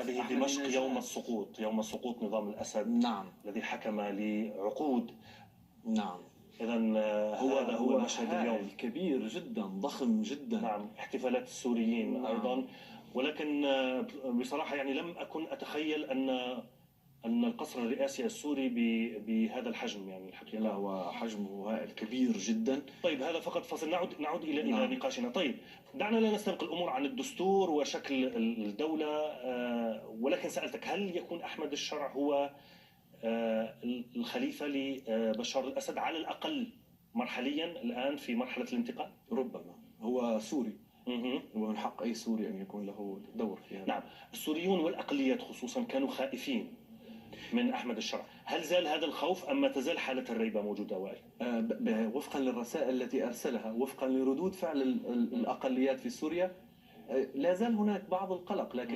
هذه دمشق يوم سقوط نظام الأسد. نعم. الذي حكم لعقود. نعم. إذا هذا هو المشهد اليوم. كبير جدا، ضخم جدا. نعم، احتفالات السوريين. نعم. أيضا، ولكن بصراحة يعني لم أكن أتخيل أن القصر الرئاسي السوري بهذا الحجم، يعني الحقيقة. لا، هو حجمه هائل كبير جدا. طيب، هذا فقط فصل. نعود إلى نعم. نقاشنا. طيب، دعنا لا نستبق الأمور عن الدستور وشكل الدولة، ولكن سألتك هل يكون أحمد الشرع هو الخليفة لبشار الأسد على الأقل مرحليا الآن في مرحلة الانتقال؟ ربما. هو سوري، هو من حق أي سوري أن يكون له دور في هذا. نعم. السوريون والأقليات خصوصا كانوا خائفين من أحمد الشرع. هل زال هذا الخوف أم ما تزال حالة الريبة موجودة وائل؟ وفقا للرسائل التي أرسلها، وفقا لردود فعل الأقليات في سوريا، لا زال هناك بعض القلق، لكن